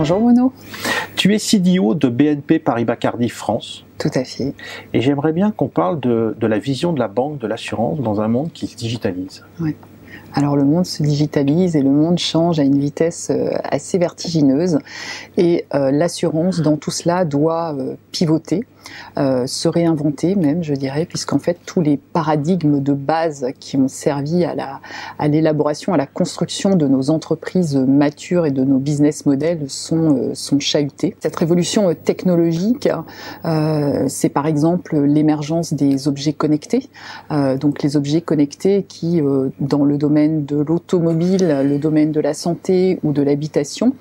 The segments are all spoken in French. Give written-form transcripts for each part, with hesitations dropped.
Bonjour Bruno. Tu es CDO de BNP Paribas Cardif France. Tout à fait. Et j'aimerais bien qu'on parle de la vision de la banque, de l'assurance dans un monde qui se digitalise. Oui. Alors le monde se digitalise et le monde change à une vitesse assez vertigineuse et l'assurance dans tout cela doit pivoter, se réinventer même, je dirais, puisqu'en fait tous les paradigmes de base qui ont servi à l'élaboration, à la construction de nos entreprises matures et de nos business models sont chahutés. Cette révolution technologique, c'est par exemple l'émergence des objets connectés, donc les objets connectés qui, dans le domaine de l'automobile, le domaine de la santé ou de l'habitation,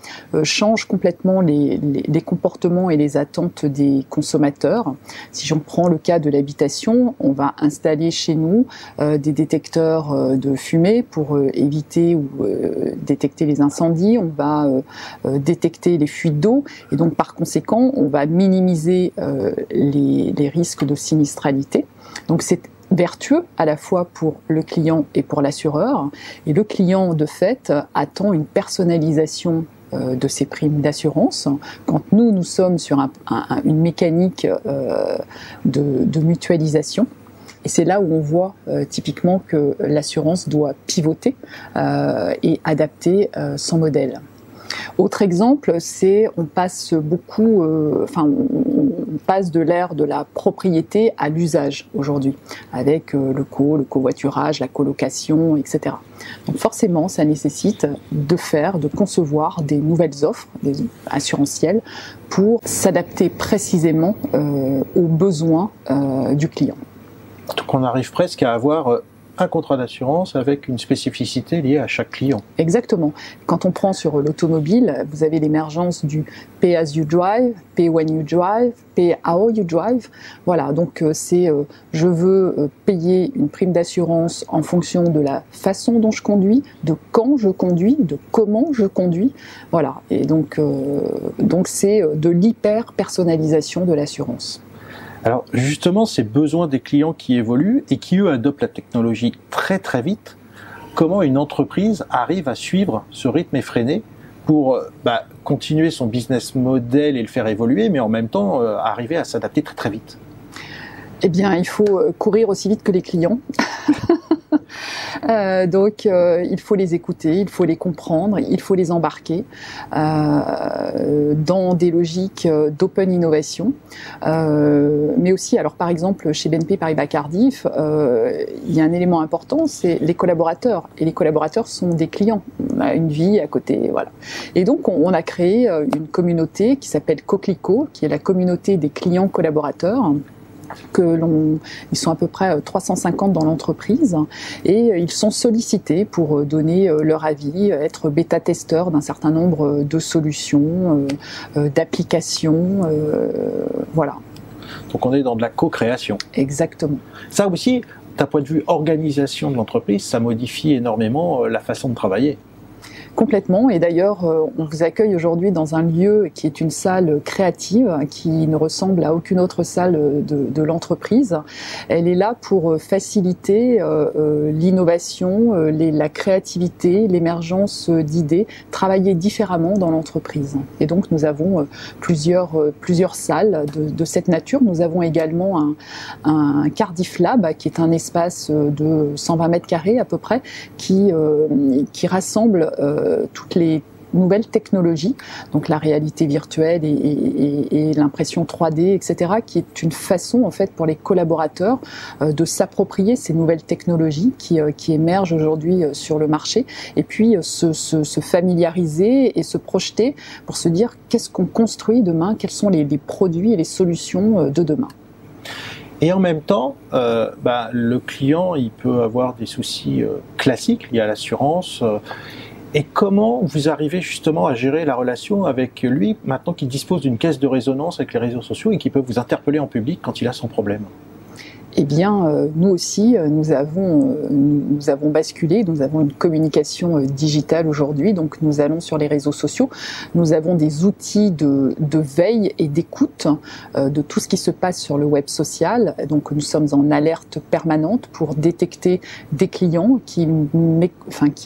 changent complètement les comportements et les attentes des consommateurs. Si j'en prends le cas de l'habitation, on va installer chez nous des détecteurs de fumée pour éviter ou détecter les incendies, on va détecter les fuites d'eau et donc par conséquent on va minimiser les risques de sinistralité. Donc c'est vertueux à la fois pour le client et pour l'assureur. Et le client, de fait, attend une personnalisation de ses primes d'assurance. Quand nous sommes sur une mécanique de mutualisation, et c'est là où on voit typiquement que l'assurance doit pivoter et adapter son modèle. Autre exemple, c'est on passe de l'ère de la propriété à l'usage aujourd'hui, avec le covoiturage, la colocation, etc. Donc forcément, ça nécessite de concevoir des nouvelles offres assurantielles pour s'adapter précisément aux besoins du client. Donc on arrive presque à avoir un contrat d'assurance avec une spécificité liée à chaque client. Exactement. Quand on prend sur l'automobile, vous avez l'émergence du Pay as you drive, Pay when you drive, Pay how you drive. Voilà, donc c'est je veux payer une prime d'assurance en fonction de la façon dont je conduis, de quand je conduis, de comment je conduis. Voilà, et donc c'est de l'hyper-personnalisation de l'assurance. Alors justement, ces besoins des clients qui évoluent et qui, eux, adoptent la technologie très très vite, comment une entreprise arrive à suivre ce rythme effréné pour continuer son business model et le faire évoluer, mais en même temps arriver à s'adapter très très vite? Eh bien, il faut courir aussi vite que les clients. Donc il faut les écouter, il faut les comprendre, il faut les embarquer dans des logiques d'open innovation, mais aussi, alors par exemple chez BNP Paribas Cardif, il y a un élément important, c'est les collaborateurs, et les collaborateurs sont des clients, on a une vie à côté, voilà. Et donc on a créé une communauté qui s'appelle Coquelicot, qui est la communauté des clients collaborateurs. Ils sont à peu près 350 dans l'entreprise et ils sont sollicités pour donner leur avis, être bêta-testeurs d'un certain nombre de solutions, d'applications, voilà. Donc on est dans de la co-création. Exactement. Ça aussi, d'un point de vue organisation de l'entreprise, ça modifie énormément la façon de travailler. Complètement, et d'ailleurs on vous accueille aujourd'hui dans un lieu qui est une salle créative qui ne ressemble à aucune autre salle de l'entreprise. Elle est là pour faciliter l'innovation, la créativité, l'émergence d'idées, travailler différemment dans l'entreprise. Et donc nous avons plusieurs salles de cette nature. Nous avons également un Cardiff Lab qui est un espace de 120 mètres carrés à peu près qui rassemble toutes les nouvelles technologies, donc la réalité virtuelle et l'impression 3D, etc., qui est une façon en fait pour les collaborateurs de s'approprier ces nouvelles technologies qui émergent aujourd'hui sur le marché, et puis se familiariser et se projeter pour se dire qu'est-ce qu'on construit demain, quels sont les produits et les solutions de demain. Et en même temps, le client il peut avoir des soucis classiques liés à l'assurance. Et comment vous arrivez justement à gérer la relation avec lui, maintenant qu'il dispose d'une caisse de résonance avec les réseaux sociaux et qu'il peut vous interpeller en public quand il a son problème? Eh bien, nous aussi, nous avons basculé, nous avons une communication digitale aujourd'hui, donc nous allons sur les réseaux sociaux, nous avons des outils de veille et d'écoute de tout ce qui se passe sur le web social, donc nous sommes en alerte permanente pour détecter des clients qui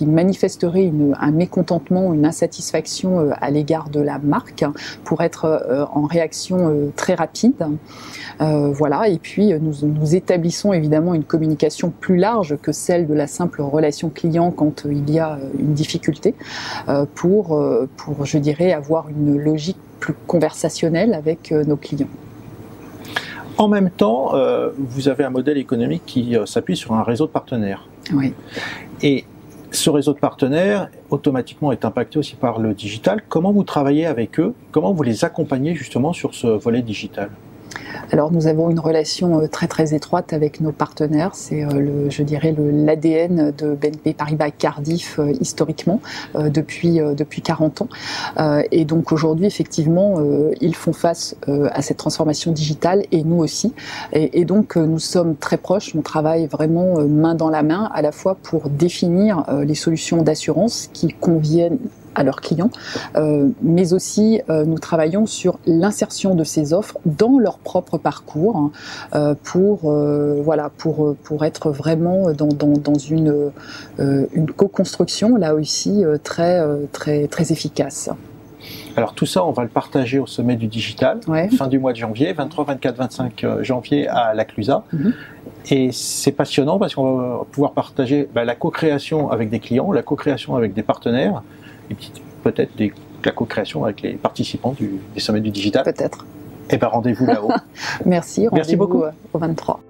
manifesteraient un mécontentement, une insatisfaction à l'égard de la marque, pour être en réaction très rapide. Voilà, et puis nous établissons évidemment une communication plus large que celle de la simple relation client quand il y a une difficulté, pour, je dirais, avoir une logique plus conversationnelle avec nos clients. En même temps, vous avez un modèle économique qui s'appuie sur un réseau de partenaires. Oui. Et ce réseau de partenaires, automatiquement, est impacté aussi par le digital. Comment vous travaillez avec eux? Comment vous les accompagnez justement sur ce volet digital? Alors nous avons une relation très très étroite avec nos partenaires, c'est je dirais l'ADN de BNP Paribas Cardiff historiquement depuis 40 ans, et donc aujourd'hui effectivement ils font face à cette transformation digitale et nous aussi, et donc nous sommes très proches, on travaille vraiment main dans la main à la fois pour définir les solutions d'assurance qui conviennent à leurs clients, mais aussi nous travaillons sur l'insertion de ces offres dans leur propre parcours, pour être vraiment dans une co-construction là aussi très efficace. Alors tout ça, on va le partager au sommet du digital, ouais. Fin du mois de janvier, 23, 24, 25 janvier à la Clusa. Et c'est passionnant parce qu'on va pouvoir partager la co-création avec des clients, la co-création avec des partenaires, et peut-être la co-création avec les participants des sommets du digital. Peut-être. Et bien rendez-vous là-haut. Merci, Merci beaucoup. Au 23.